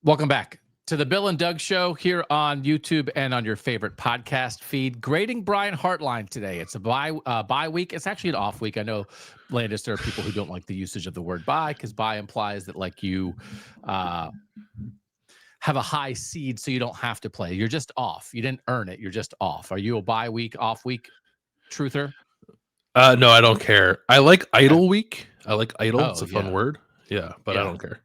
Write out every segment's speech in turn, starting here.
Welcome back to the Bill and Doug Show here on YouTube and on your favorite podcast feed. Grading Brian Hartline today. It's a bye week. It's actually an off week. I know, Landis, there are people who don't like the usage of the word bye because bye implies that like you have a high seed so you don't have to play. You're just off. You didn't earn it. You're just off. Are you a bye week, off week truther? No, I don't care. I like idle week. I like idle. It's a fun word. Yeah, but I don't care.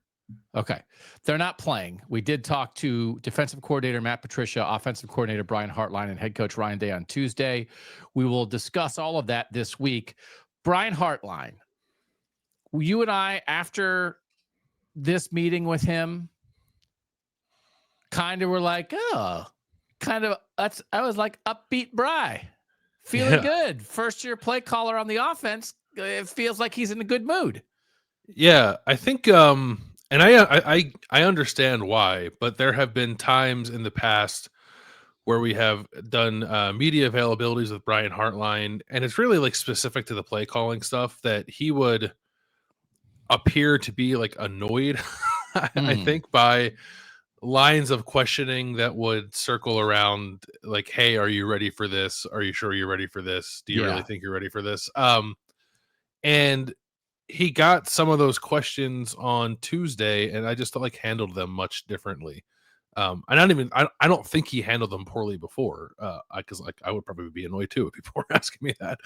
Okay. They're not playing. We did talk to defensive coordinator Matt Patricia, offensive coordinator Brian Hartline, and head coach Ryan Day on Tuesday. We will discuss all of that this week. Brian Hartline, you and I, after this meeting with him, kind of were like, I was like upbeat Bri. Feeling good. First year play caller on the offense. It feels like he's in a good mood. Yeah, I think and I understand why, but there have been times in the past where we have done media availabilities with Brian Hartline, and it's really like specific to the play calling stuff that he would appear to be like annoyed, I think, by lines of questioning that would circle around like, hey, are you ready for this? Are you sure you're ready for this? Do you really think you're ready for this? And he got some of those questions on Tuesday, and I just like handled them much differently. I don't think he handled them poorly before, because like I would probably be annoyed too if people were asking me that.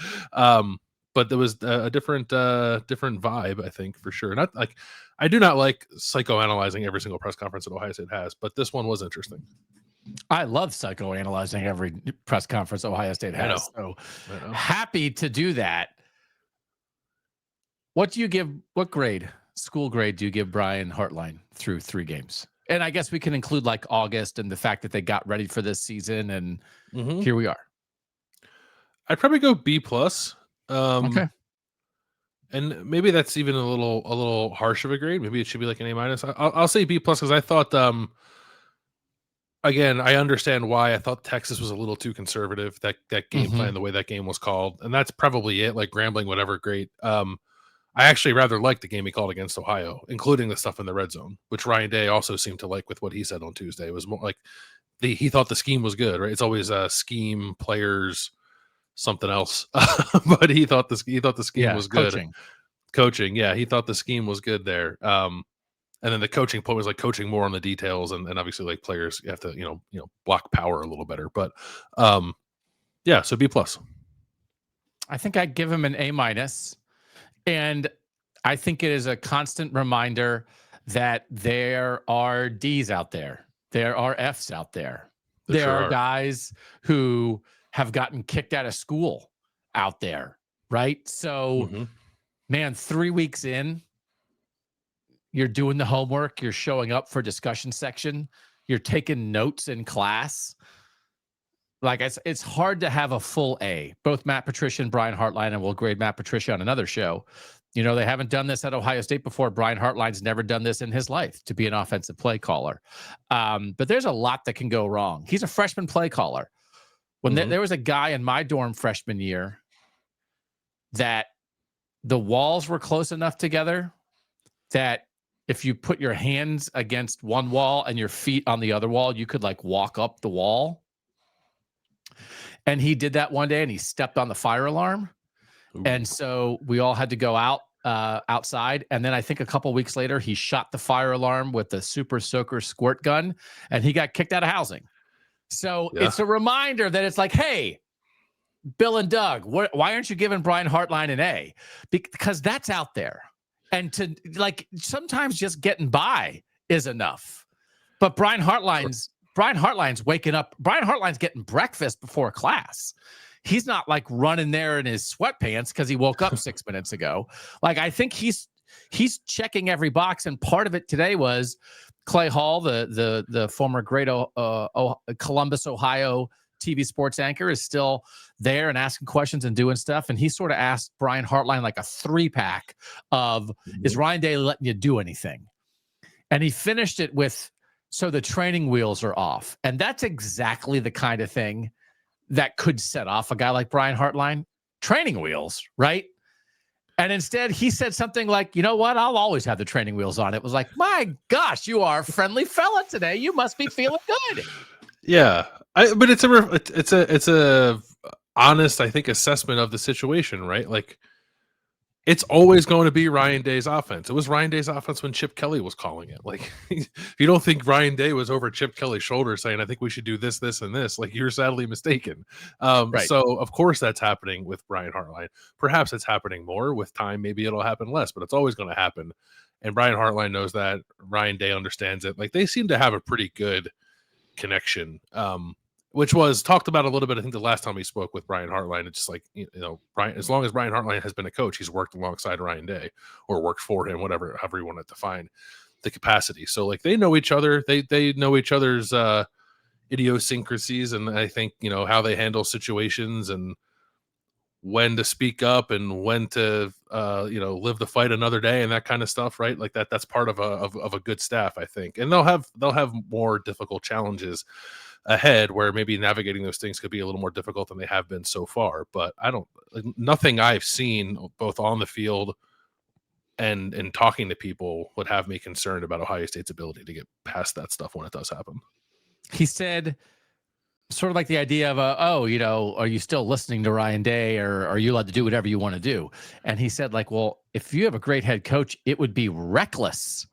But there was a different vibe, I think, for sure. Not like I do not like psychoanalyzing every single press conference that Ohio State has, but this one was interesting. I love psychoanalyzing every press conference Ohio State has. So happy to do that. What school grade do you give Brian Hartline through 3 games? And I guess we can include like August and the fact that they got ready for this season, and here we are. I'd probably go B+. Okay. And maybe that's even a little harsh of a grade. Maybe it should be like an A-. I'll say B+ because I thought, again, I understand why. I thought Texas was a little too conservative, that game plan, the way that game was called. And that's probably it, like Grambling, whatever, great. I actually rather liked the game he called against Ohio, including the stuff in the red zone, which Ryan Day also seemed to like with what he said on Tuesday. It was more like he thought the scheme was good, right? It's always scheme, players, something else. But he thought the scheme was good. Coaching. Yeah, he thought the scheme was good there. And then the coaching point was like coaching more on the details, and obviously like players, you have to block power a little better. But so B+. I think I'd give him an A-. And I think it is a constant reminder that there are D's out there. There are F's out there. There are guys who have gotten kicked out of school out there, right? So, man, 3 weeks in, you're doing the homework. You're showing up for discussion section. You're taking notes in class. Like it's hard to have a full A. Both Matt Patricia and Brian Hartline, and we'll grade Matt Patricia on another show. They haven't done this at Ohio State before. Brian Hartline's never done this in his life, to be an offensive play caller. But there's a lot that can go wrong. He's a freshman play caller. When there was a guy in my dorm freshman year that the walls were close enough together that if you put your hands against one wall and your feet on the other wall, you could like walk up the wall. And he did that one day, and he stepped on the fire alarm. Ooh. And so we all had to go outside. And then I think a couple weeks later, he shot the fire alarm with the Super Soaker squirt gun, and he got kicked out of housing. So it's a reminder that it's like, hey, Bill and Doug, why aren't you giving Brian Hartline an A? Because that's out there. And to like sometimes just getting by is enough. But Brian Hartline's waking up. Brian Hartline's getting breakfast before class. He's not like running there in his sweatpants because he woke up 6 minutes ago. Like, I think he's checking every box. And part of it today was Clay Hall, the former great Columbus, Ohio TV sports anchor, is still there and asking questions and doing stuff. And he sort of asked Brian Hartline like a 3-pack of, is Ryan Day letting you do anything? And he finished it with, so the training wheels are off. And that's exactly the kind of thing that could set off a guy like Brian Hartline. Training wheels, right? And instead, he said something like, you know what? I'll always have the training wheels on. It was like, my gosh, you are a friendly fella today. You must be feeling good. Yeah, but it's a honest, I think, assessment of the situation, right? Like, it's always going to be Ryan Day's offense. It was Ryan Day's offense when Chip Kelly was calling it. Like, if you don't think Ryan Day was over Chip Kelly's shoulder saying, I think we should do this, this, and this, like, you're sadly mistaken. Right. So, of course, that's happening with Brian Hartline. Perhaps it's happening more with time. Maybe it'll happen less, but it's always going to happen. And Brian Hartline knows that. Ryan Day understands it. Like, they seem to have a pretty good connection. Which was talked about a little bit, I think, the last time we spoke with Brian Hartline. It's just like, Brian, as long as Brian Hartline has been a coach, he's worked alongside Ryan Day or worked for him, however you want to define the capacity. So, like, they know each other. They know each other's idiosyncrasies, and I think, how they handle situations and when to speak up and when to live the fight another day and that kind of stuff, right? Like that's part of a good staff, I think. And they'll have more difficult challenges ahead where maybe navigating those things could be a little more difficult than they have been so far. But nothing I've seen both on the field and talking to people would have me concerned about Ohio State's ability to get past that stuff when it does happen. He said sort of like the idea of, are you still listening to Ryan Day, or are you allowed to do whatever you want to do? And he said, like, well, if you have a great head coach, it would be reckless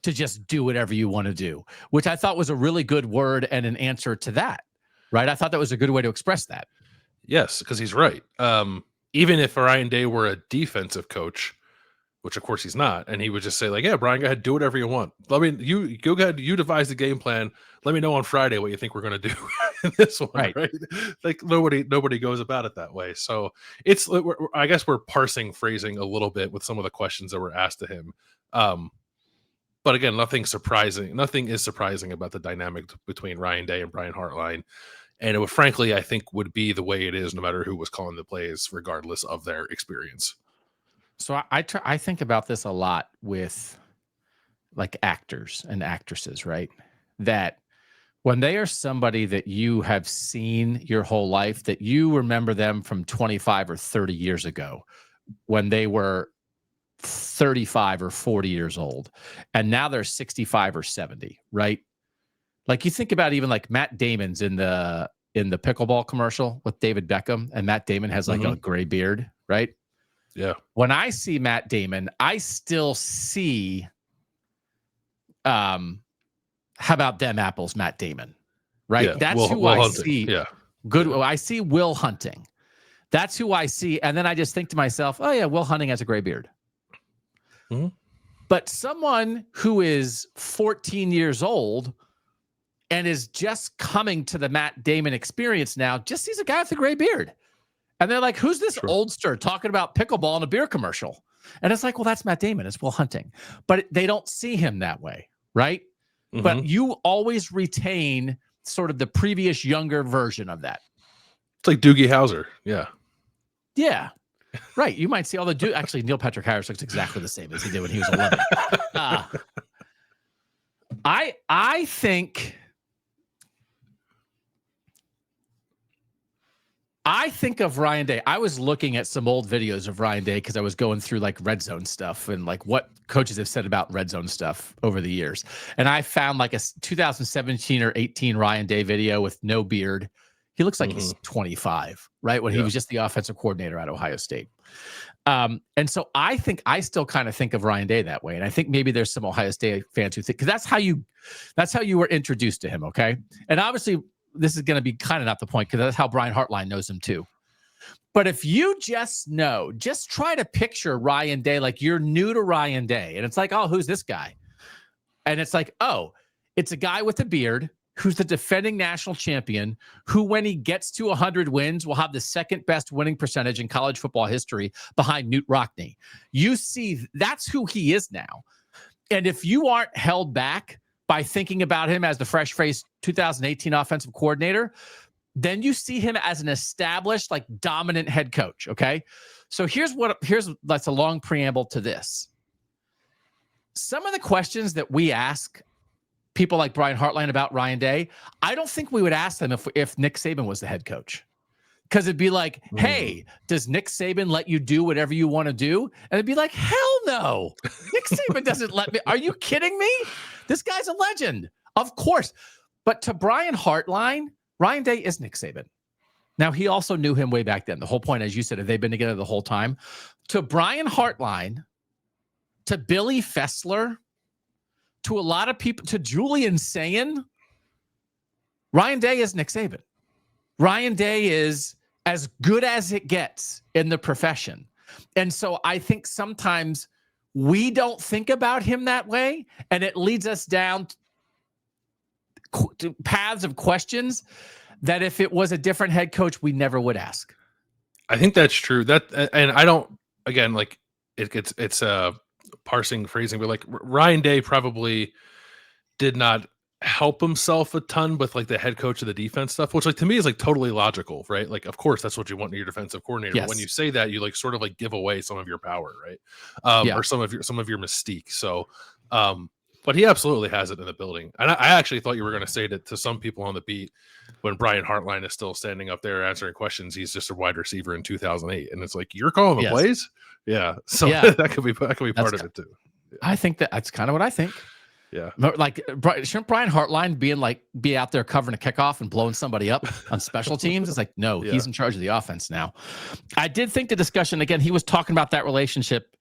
to just do whatever you want to do, which I thought was a really good word and an answer to that, right? I thought that was a good way to express that. Yes, because he's right. Even if Ryan Day were a defensive coach, which of course he's not, and he would just say, like, yeah, Brian, go ahead, do whatever you want. I mean, you go ahead, you devise the game plan. Let me know on Friday what you think we're going to do in this one, right? Like, nobody goes about it that way. So I guess we're parsing phrasing a little bit with some of the questions that were asked to him. But again, nothing is surprising about the dynamic between Ryan Day and Brian Hartline. And it would, frankly, I think, would be the way it is no matter who was calling the plays, regardless of their experience. So I think about this a lot with like actors and actresses, right? That when they are somebody that you have seen your whole life, that you remember them from 25 or 30 years ago when they were 35 or 40 years old, and now they're 65 or 70, right? Like, you think about even like Matt Damon's in the pickleball commercial with David Beckham, and Matt Damon has like a gray beard, right? Yeah. When I see Matt Damon, I still see how about them apples, Matt Damon, right? Yeah. That's who Will I Hunting. see. Yeah. Good. I see Will Hunting. That's who I see. And then I just think to myself, oh yeah, Will Hunting has a gray beard. Mm-hmm. But someone who is 14 years old and is just coming to the Matt Damon experience now just sees a guy with a gray beard. And they're like, who's this oldster talking about pickleball in a beer commercial? And it's like, well, that's Matt Damon. It's Will Hunting. But they don't see him that way, right? Mm-hmm. But you always retain sort of the previous younger version of that. It's like Doogie Howser. Yeah. Yeah. Right. You might see all the actually, Neil Patrick Harris looks exactly the same as he did when he was 11. I think of Ryan Day. I was looking at some old videos of Ryan Day because I was going through like red zone stuff and like what coaches have said about red zone stuff over the years. And I found like a 2017 or 18 Ryan Day video with no beard. He looks like he's 25, right? When he was just the offensive coordinator at Ohio State. And so I still kind of think of Ryan Day that way. And I think maybe there's some Ohio State fans who think, because that's how you were introduced to him. Okay. And obviously this is going to be kind of not the point, because that's how Brian Hartline knows him too. But if you just try to picture Ryan Day, like you're new to Ryan Day. And it's like, oh, who's this guy? And it's like, oh, it's a guy with a beard who's the defending national champion, who, when he gets to 100 wins, will have the second best winning percentage in college football history behind Newt Rockne. You see, that's who he is now. And if you aren't held back by thinking about him as the fresh-faced 2018 offensive coordinator, then you see him as an established, like, dominant head coach, okay? So that's a long preamble to this. Some of the questions that we ask people like Brian Hartline about Ryan Day, I don't think we would ask them if Nick Saban was the head coach. Because it'd be like, hey, does Nick Saban let you do whatever you want to do? And it'd be like, hell no. Nick Saban doesn't let me. Are you kidding me? This guy's a legend. Of course. But to Brian Hartline, Ryan Day is Nick Saban. Now, he also knew him way back then. The whole point, as you said, they've been together the whole time. To Brian Hartline, to Billy Fessler, to a lot of people, to Julian Sayin, Ryan Day is Nick Saban. Ryan Day is as good as it gets in the profession. And so I think sometimes we don't think about him that way, and it leads us down to paths of questions that if it was a different head coach, we never would ask. I think that's true. And I don't, again, like it's parsing phrasing, but like Ryan Day probably did not help himself a ton with like the head coach of the defense stuff, which like to me is like totally logical, right? Like, of course, that's what you want in your defensive coordinator. Yes. But when you say that, you like sort of like give away some of your power, right? Or some of your mystique. So, but he absolutely has it in the building. And I actually thought you were going to say that to some people on the beat when Brian Hartline is still standing up there answering questions, he's just a wide receiver in 2008. And it's like, you're calling the plays? Yeah. So that could be part of it too. Yeah. I think that's kind of what I think. Yeah. Like, shouldn't Brian Hartline be out there covering a kickoff and blowing somebody up on special teams? It's like, no, he's in charge of the offense now. I did think the discussion, again, he was talking about that relationship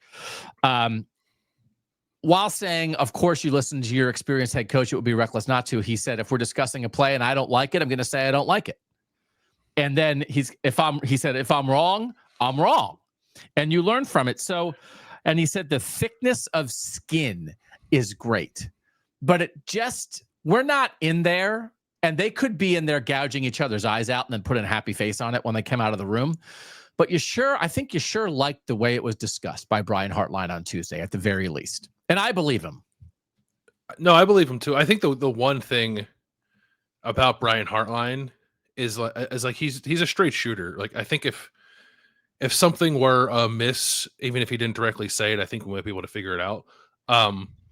while saying, of course, you listen to your experienced head coach. It would be reckless not to. He said, if we're discussing a play and I don't like it, I'm going to say I don't like it. And then he said, if I'm wrong, I'm wrong. And you learn from it. So, and he said, the thickness of skin is great. But we're not in there, and they could be in there gouging each other's eyes out and then putting a happy face on it when they come out of the room. But I think you sure liked the way it was discussed by Brian Hartline on Tuesday, at the very least. And I believe him. No, I believe him too. I think the one thing about Brian Hartline is like he's a straight shooter. Like, I think if something were amiss, even if he didn't directly say it, I think we might be able to figure it out.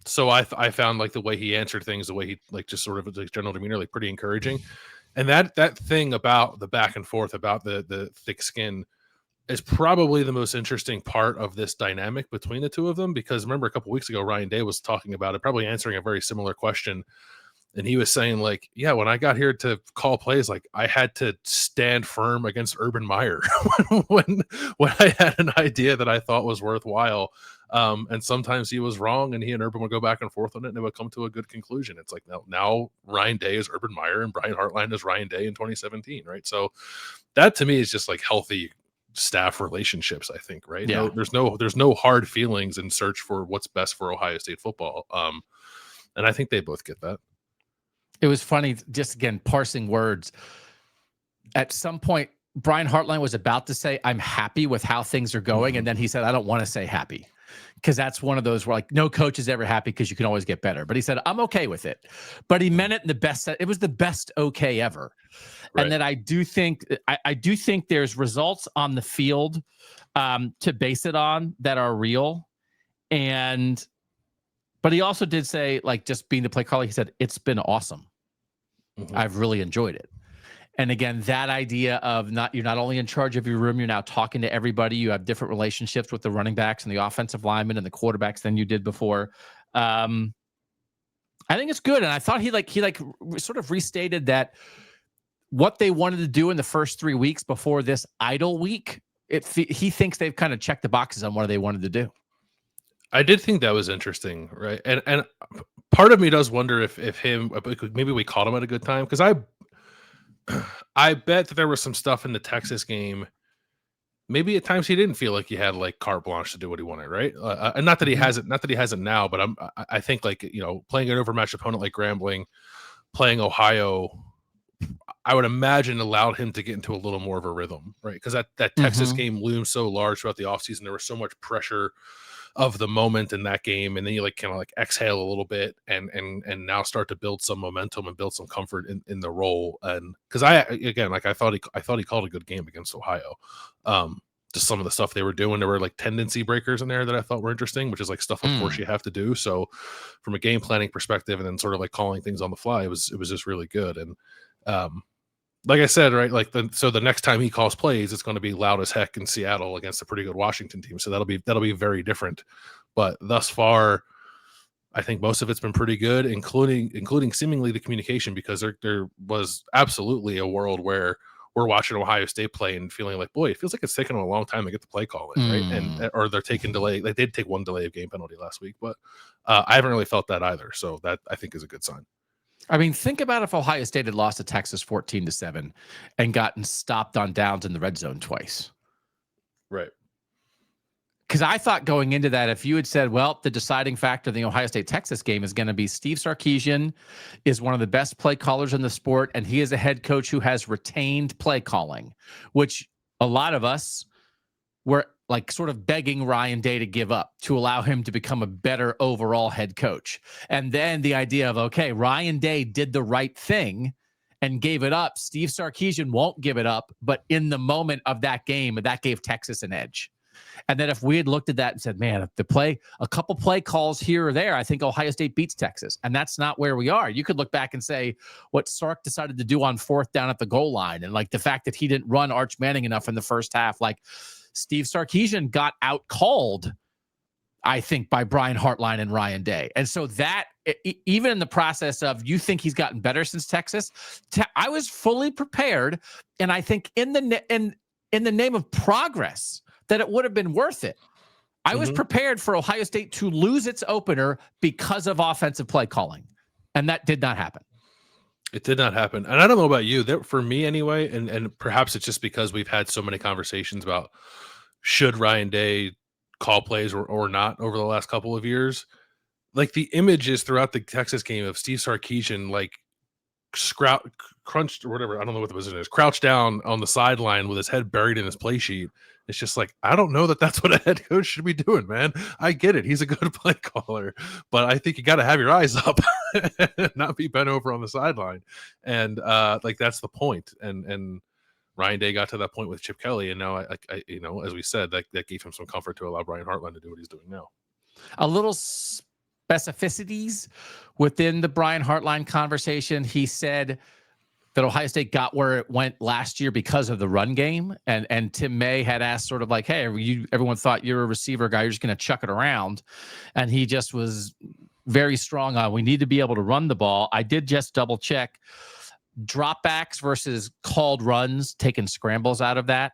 So I found like the way he answered things, the way he like just sort of like general demeanor, like pretty encouraging. And that thing about the back and forth, about the thick skin, is probably the most interesting part of this dynamic between the two of them. Because remember, a couple of weeks ago, Ryan Day was talking about it, probably answering a very similar question. And he was saying like, yeah, when I got here to call plays, like I had to stand firm against Urban Meyer when I had an idea that I thought was worthwhile. And sometimes he was wrong, and he and Urban would go back and forth on it, and it would come to a good conclusion. It's like now Ryan Day is Urban Meyer, and Brian Hartline is Ryan Day in 2017, right? So that to me is just like healthy staff relationships, I think, right? Yeah. There's no hard feelings in search for what's best for Ohio State football. And I think they both get that. It was funny, just again, parsing words. At some point, Brian Hartline was about to say, I'm happy with how things are going. And then he said, I don't want to say happy. Because that's one of those where like no coach is ever happy because you can always get better. But he said, I'm okay with it. But he meant it in the best. It was the best okay ever. Right. And that I do think there's results on the field to base it on that are real. But he also did say, like, just being the play caller, he said, it's been awesome. Mm-hmm. I've really enjoyed it. And again, that idea of you're not only in charge of your room, you're now talking to everybody. You have different relationships with the running backs and the offensive linemen and the quarterbacks than you did before. I think it's good. And I thought he sort of restated that what they wanted to do in the first 3 weeks before this idle week, he thinks they've kind of checked the boxes on what they wanted to do. I did think that was interesting, right? And part of me does wonder if maybe we caught him at a good time, because I bet that there was some stuff in the Texas game. Maybe at times he didn't feel like he had like carte blanche to do what he wanted, right? And not that he hasn't now, but I think like, playing an overmatched opponent like Grambling, playing Ohio, I would imagine allowed him to get into a little more of a rhythm, right? Because that Texas game loomed so large throughout the offseason. There was so much pressure of the moment in that game, and then you like kind of like exhale a little bit and now start to build some momentum and build some comfort in the role. And because I thought he called a good game against Ohio. Just some of the stuff they were doing, there were like tendency breakers in there that I thought were interesting, which is like stuff of course you have to do. So from a game planning perspective, and then sort of like calling things on the fly, it was just really good. And like I said, right, like the next time he calls plays, it's going to be loud as heck in Seattle against a pretty good Washington team. So that'll be very different. But thus far, I think most of it's been pretty good, including seemingly the communication, because there was absolutely a world where we're watching Ohio State play and feeling like, boy, it feels like it's taken them a long time to get the play call in, right? And or they're taking delay. Like they did take one delay of game penalty last week, but I haven't really felt that either. So that I think is a good sign. I mean, think about if Ohio State had lost to Texas 14-7 and gotten stopped on downs in the red zone twice. Right. Because I thought going into that, if you had said, well, the deciding factor in the Ohio State-Texas game is going to be Steve Sarkeesian is one of the best play callers in the sport, and he is a head coach who has retained play calling, which a lot of us were like sort of begging Ryan Day to give up to allow him to become a better overall head coach. And then the idea of, okay, Ryan Day did the right thing and gave it up. Steve Sarkeesian won't give it up, but in the moment of that game, that gave Texas an edge. And then if we had looked at that and said, man, if a couple play calls here or there, I think Ohio State beats Texas. And that's not where we are. You could look back and say what Sark decided to do on 4th down at the goal line. And like the fact that he didn't run Arch Manning enough in the first half, like Steve Sarkeesian got out called, I think, by Brian Hartline and Ryan Day. And so that even in the process of, you think he's gotten better since Texas, I was fully prepared. And I think in the name of progress, that it would have been worth it. I was prepared for Ohio State to lose its opener because of offensive play calling. And that did not happen. It did not happen. And I don't know about you, that for me anyway, and perhaps it's just because we've had so many conversations about should Ryan Day call plays or not over the last couple of years. Like the images throughout the Texas game of Steve Sarkeesian, like crunched or whatever, I don't know what the position is, crouched down on the sideline with his head buried in his play sheet. It's just like, I don't know that that's what a head coach should be doing, man. I get it. He's a good play caller, but I think you got to have your eyes up, not be bent over on the sideline. And like, that's the point. And Ryan Day got to that point with Chip Kelly. And now I as we said, that gave him some comfort to allow Brian Hartline to do what he's doing now. A little specificities within the Brian Hartline conversation. He said that Ohio State got where it went last year because of the run game. And Tim May had asked sort of like, hey, everyone thought you're a receiver guy, you're just going to chuck it around. And he just was very strong on, we need to be able to run the ball. I did just double check dropbacks versus called runs, taking scrambles out of that.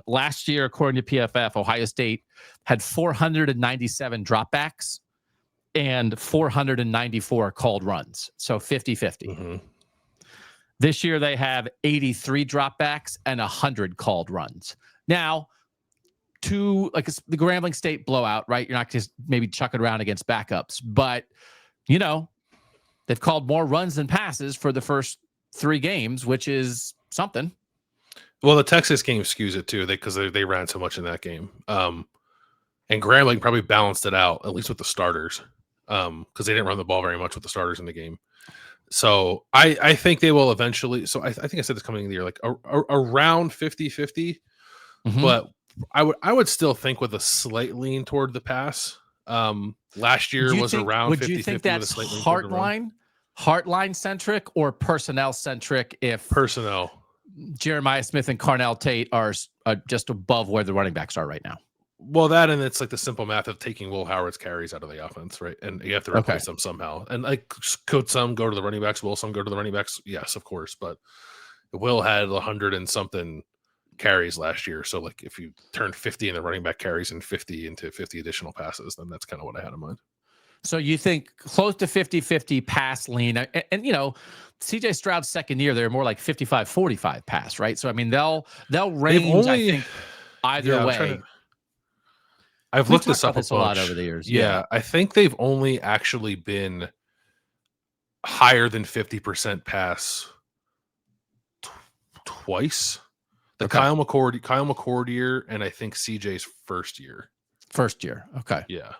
Last year, according to PFF, Ohio State had 497 dropbacks and 494 called runs. So 50-50. This year, they have 83 dropbacks and 100 called runs. Now, to like the Grambling State blowout, right? You're not just maybe chucking around against backups, but they've called more runs than passes for the first 3 games, which is something. Well, the Texas game skews it too, because they ran so much in that game. And Grambling probably balanced it out, at least with the starters, because they didn't run the ball very much with the starters in the game. So I think they will eventually. So I think I said this coming in the year, like around 50-50, but I would still think with a slight lean toward the pass. Last year was around 50-50. Would you think that's Hartline centric or personnel centric? If personnel, Jeremiah Smith and Carnell Tate are just above where the running backs are right now. Well, that, and it's like the simple math of taking Will Howard's carries out of the offense, right? And you have to replace them somehow. And like, could some go to the running backs? Will some go to the running backs? Yes, of course. But Will had 100 and something carries last year. So like, if you turn 50 in the running back carries and 50 into 50 additional passes, then that's kind of what I had in mind. So you think close to 50-50 pass lean, and CJ Stroud's second year, they're more like 55-45 pass, right? So I mean, they'll range, I think, either way. I've looked this up a lot over the years. Yeah, I think they've only actually been higher than 50% pass twice. Kyle McCord year, and I think CJ's first year. Okay. Yeah.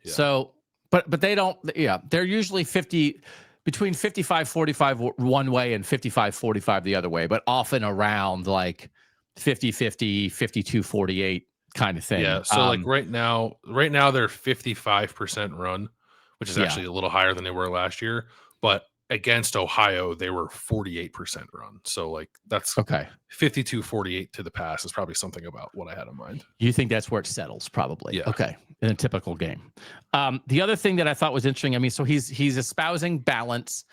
So, but they don't. Yeah, they're usually between 55-45 one way and 55-45 the other way, but often around like 50-50, 52-48. Kind of thing. Yeah. So like right now they're 55% run, which is actually a little higher than they were last year. But against Ohio, they were 48% run. So like that's Okay. 52-48 to the pass is probably something about what I had in mind. You think that's where it settles, probably? Yeah. Okay, in a typical game. The other thing that I thought was interesting, I mean, so he's espousing balance,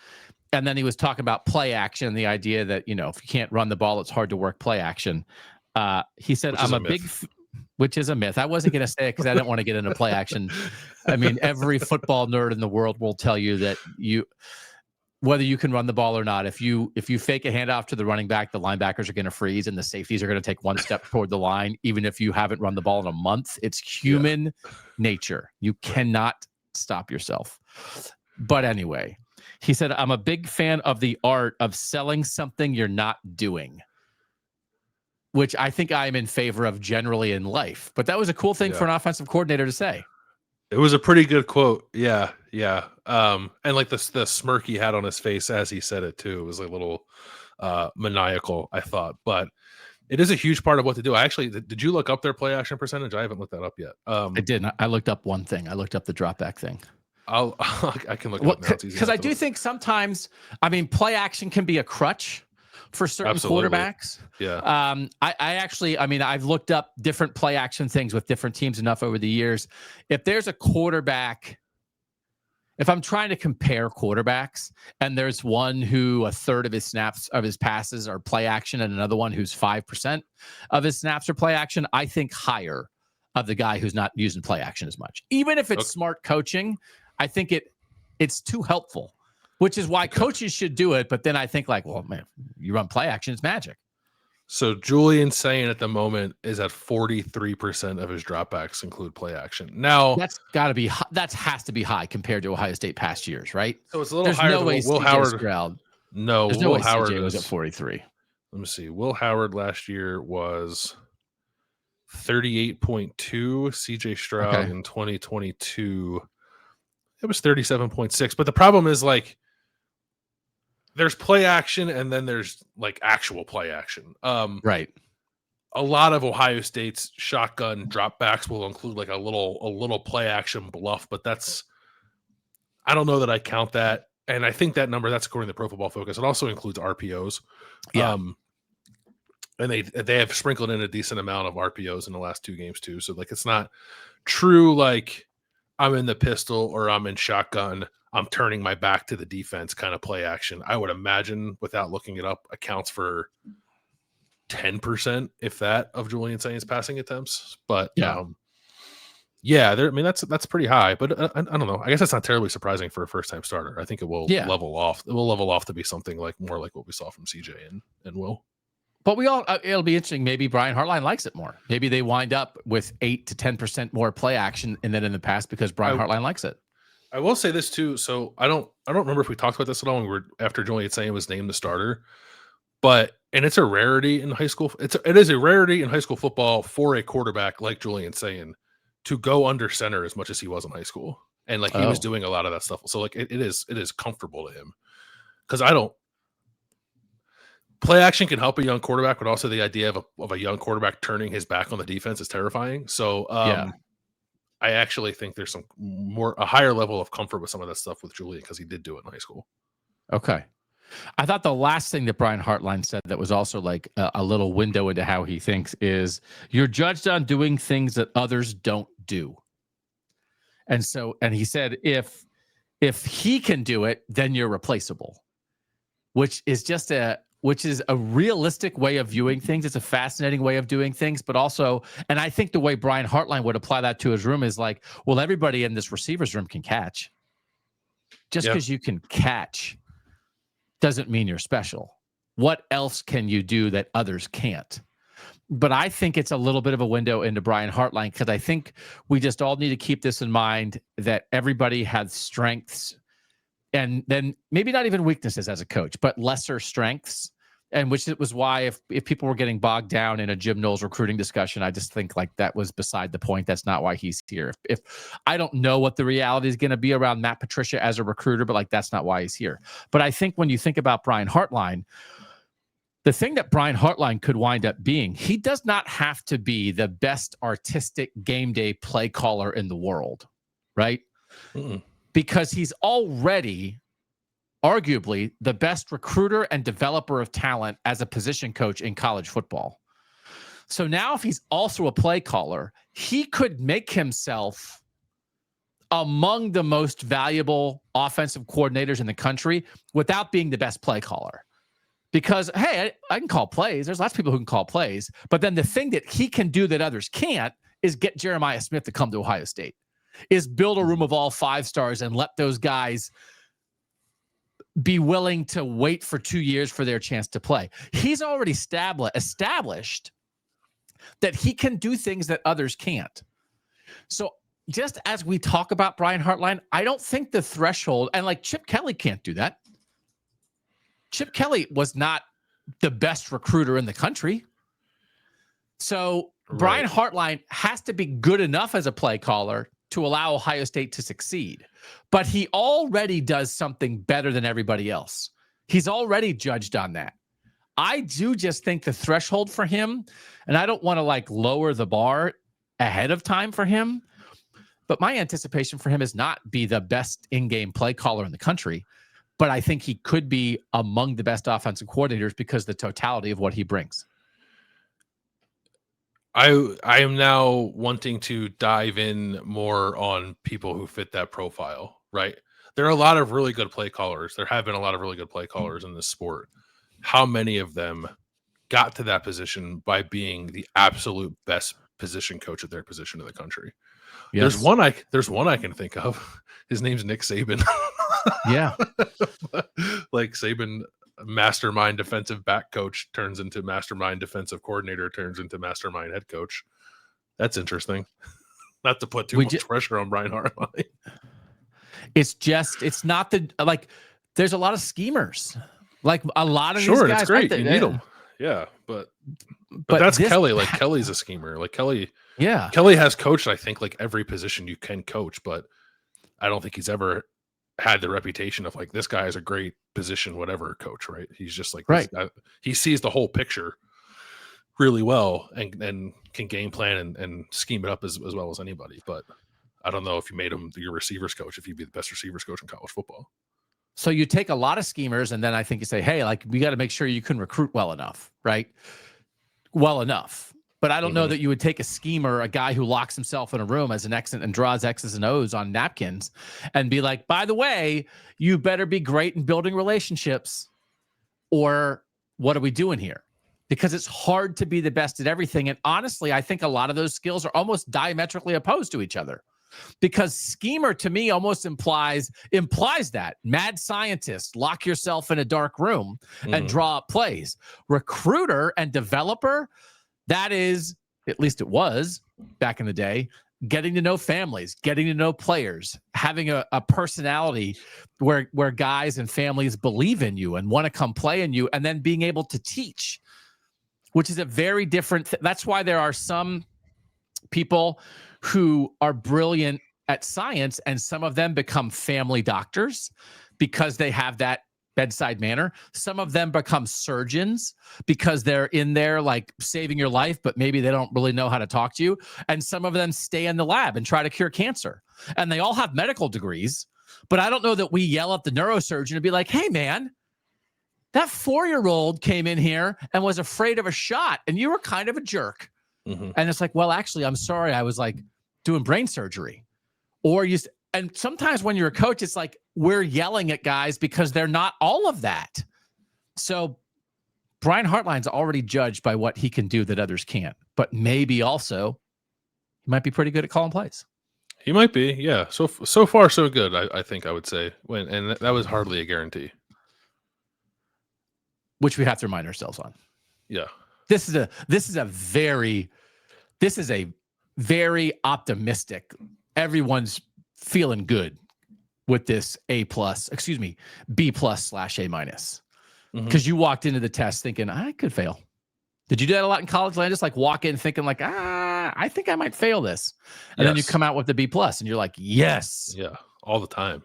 and then he was talking about play action, the idea that, you know, if you can't run the ball, it's hard to work play action. He said, Which is I'm a a big, myth. which is a myth. I wasn't going to say it because I didn't want to get into play action. I mean, every football nerd in the world will tell you that whether you can run the ball or not, if you fake a handoff to the running back, the linebackers are going to freeze and the safeties are going to take one step toward the line, even if you haven't run the ball in a month. It's human nature. You cannot stop yourself. But anyway, he said, I'm a big fan of the art of selling something you're not doing, which I think I'm in favor of generally in life. But that was a cool thing for an offensive coordinator to say. It was a pretty good quote. Yeah. And like the smirk he had on his face as he said it too, it was a little maniacal, I thought. But it is a huge part of what to do. I actually, did you look up their play action percentage? I haven't looked that up yet. I didn't. I looked up one thing. I looked up the drop back thing. I can look it up now. Because I do think sometimes, I mean, play action can be a crutch for certain quarterbacks. Yeah. I actually, I mean, I've looked up different play action things with different teams enough over the years. If there's a quarterback, if I'm trying to compare quarterbacks and there's one who a third of his snaps of his passes are play action and another one who's 5% of his snaps are play action, I think higher of the guy who's not using play action as much. Even if it's smart coaching, I think it's too helpful. Which is why coaches should do it. But then I think like, well, man, you run play action, it's magic. So Julian saying at the moment is at 43% of his dropbacks include play action. Now that's got to be, that has to be high compared to Ohio State past years, right? So it's a little higher than Will Howard. No, there's no way CJ was at 43. Let me see. Will Howard last year was 38.2. CJ Stroud in 2022, it was 37.6. But the problem is like, there's play action and then there's like actual play action. Right. A lot of Ohio State's shotgun dropbacks will include like a little play action bluff, but I don't know that I count that. And I think that number, that's according to Pro Football Focus. It also includes RPOs. Yeah. And they have sprinkled in a decent amount of RPOs in the last two games too. So like, it's not true. Like I'm in the pistol or I'm in shotgun, I'm turning my back to the defense kind of play action. I would imagine, without looking it up, accounts for 10%, if that, of Julian Saint's passing attempts. But I mean that's pretty high. But I don't know. I guess that's not terribly surprising for a first-time starter. I think it will level off. It will level off to be something like more like what we saw from CJ and Will. But it'll be interesting. Maybe Brian Hartline likes it more. Maybe they wind up with 8 to 10% more play action than in the past because Brian Hartline likes it. I will say this too. So I don't remember if we talked about this at all when we were after Julian Saint was named the starter, and it's a rarity in high school. It is a rarity in high school football for a quarterback like Julian Saint to go under center as much as he was in high school. And like he was doing a lot of that stuff. So like it is comfortable to him. Because play action can help a young quarterback, but also the idea of a young quarterback turning his back on the defense is terrifying. So I actually think there's a higher level of comfort with some of that stuff with Julian because he did do it in high school. Okay. I thought the last thing that Brian Hartline said that was also like a little window into how he thinks is you're judged on doing things that others don't do. And he said, if he can do it, then you're replaceable, which is a realistic way of viewing things. It's a fascinating way of doing things, but also, and I think the way Brian Hartline would apply that to his room is like, well, everybody in this receiver's room can catch. Just because you can catch doesn't mean you're special. What else can you do that others can't? But I think it's a little bit of a window into Brian Hartline because I think we just all need to keep this in mind that everybody has strengths and then maybe not even weaknesses as a coach, but lesser strengths. And which it was why if people were getting bogged down in a Jim Knowles recruiting discussion, I just think like that was beside the point. That's not why he's here. If I don't know what the reality is going to be around Matt Patricia as a recruiter, but like that's not why he's here. But I think when you think about Brian Hartline, the thing that Brian Hartline could wind up being, he does not have to be the best artistic game day play caller in the world, right? Mm-mm. Because he's already arguably the best recruiter and developer of talent as a position coach in college football. So now if he's also a play caller, he could make himself among the most valuable offensive coordinators in the country without being the best play caller. Because, hey, I can call plays. There's lots of people who can call plays. But then the thing that he can do that others can't is get Jeremiah Smith to come to Ohio State, is build a room of all 5 stars and let those guys be willing to wait for 2 years for their chance to play. He's already established that he can do things that others can't. So just as we talk about Brian Hartline, I don't think the threshold, and like Chip Kelly can't do that. Chip Kelly was not the best recruiter in the country. So Brian Hartline has to be good enough as a play caller to allow Ohio State to succeed. But he already does something better than everybody else. He's already judged on that. I do just think the threshold for him, and I don't want to like lower the bar ahead of time for him, but my anticipation for him is not be the best in-game play caller in the country, but I think he could be among the best offensive coordinators because the totality of what he brings. I am now wanting to dive in more on people who fit that profile, right? There are a lot of really good play callers. There have been a lot of really good play callers in this sport. How many of them got to that position by being the absolute best position coach at their position in the country? Yes. There's one I can think of. His name's Nick Sabin. Yeah. Like Sabin, mastermind defensive back coach turns into mastermind defensive coordinator, turns into mastermind head coach. That's interesting. Not to put too much pressure on Brian Hartline. It's not there's a lot of schemers. Like a lot of these guys. It's great. You need them. Yeah. But that's Kelly. Like Kelly's a schemer. Like Kelly. Yeah. Kelly has coached, I think, like every position you can coach, but I don't think he's ever had the reputation of like, this guy is a great position, whatever coach, right? He's just like, right. He sees the whole picture really well and can game plan and scheme it up as well as anybody. But I don't know if you made him your receivers coach, if he'd be the best receivers coach in college football. So you take a lot of schemers, and then I think you say, hey, like, we got to make sure you can recruit well enough, right? Well enough. But I don't know that you would take a schemer, a guy who locks himself in a room as an X and draws X's and O's on napkins and be like, by the way, you better be great in building relationships, or what are we doing here? Because it's hard to be the best at everything. And honestly, I think a lot of those skills are almost diametrically opposed to each other. Because schemer to me almost implies that mad scientist, lock yourself in a dark room and draw up plays. Recruiter and developer, that is, at least it was back in the day, getting to know families, getting to know players, having a personality where guys and families believe in you and want to come play in you, and then being able to teach, which is a very different that's why there are some people who are brilliant at science, and some of them become family doctors because they have that bedside manner. Some of them become surgeons because they're in there like saving your life, but maybe they don't really know how to talk to you. And some of them stay in the lab and try to cure cancer. And they all have medical degrees, but I don't know that we yell at the neurosurgeon and be like, hey man, that 4-year-old came in here and was afraid of a shot and you were kind of a jerk. And it's like, well, actually, I'm sorry. I was like doing brain surgery. And sometimes when you're a coach, it's like we're yelling at guys because they're not all of that. So Brian Hartline's already judged by what he can do that others can't. But maybe also he might be pretty good at calling plays. He might be, yeah. So far, so good, I think I would say. And that was hardly a guarantee. Which we have to remind ourselves on. Yeah. This is a very optimistic. Everyone's feeling good with this B+/A-. Because you walked into the test thinking, I could fail. Did you do that a lot in college, Landis? Like walk in thinking like, I think I might fail this. And then you come out with the B+ and you're like, yes. Yeah, all the time.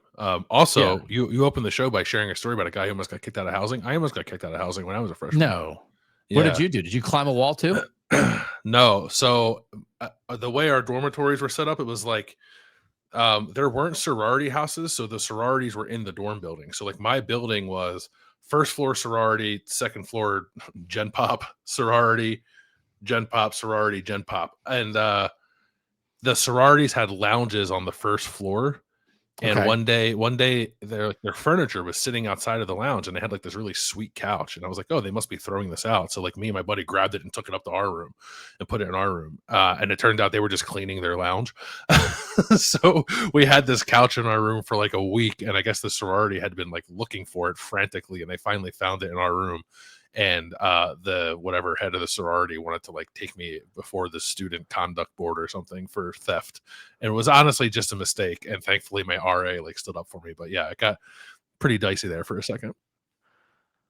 Also, you opened the show by sharing a story about a guy who almost got kicked out of housing. I almost got kicked out of housing when I was a freshman. No. Yeah. What did you do? Did you climb a wall too? No. So the way our dormitories were set up, it was like There weren't sorority houses, so the sororities were in the dorm building. So like my building was first floor sorority, second floor Gen Pop sorority, Gen Pop sorority, Gen Pop, and the sororities had lounges on the first floor. And Okay. one day, their furniture was sitting outside of the lounge, and they had like this really sweet couch. And I was like, "Oh, they must be throwing this out." So like me and my buddy grabbed it and took it up to our room and put it in our room. And it turned out they were just cleaning their lounge. So we had this couch in our room for like a week, and I guess the sorority had been like looking for it frantically, and they finally found it in our room. And the whatever head of the sorority wanted to like take me before the student conduct board or something for theft, and it was honestly just a mistake. And thankfully my RA like stood up for me. But yeah, it got pretty dicey there for a second.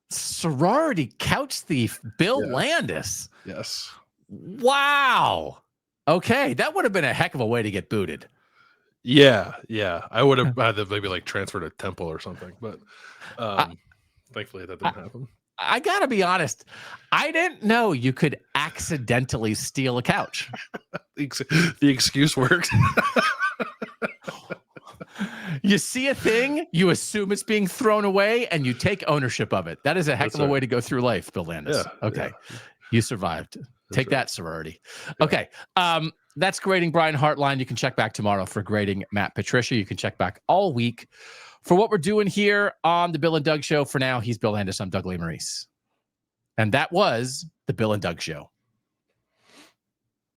Sorority couch thief Bill Yeah. Landis. Yes. Wow. Okay, that would have been a heck of a way to get booted. Yeah, I would have had to maybe like transfer to Temple or something, but thankfully that didn't happen. I gotta be honest, I didn't know you could accidentally steal a couch. The excuse worked. You see a thing, you assume it's being thrown away, and you take ownership of it. That is a heck of a way to go through life, Bill Landis. Yeah, Okay. Yeah. You survived. Take that, sorority. Yeah. Okay. That's grading Brian Hartline. You can check back tomorrow for grading Matt Patricia. You can check back all week for what we're doing here on the Bill and Doug Show. For now, he's Bill Landis. I'm Doug Lee Maurice. And that was the Bill and Doug Show.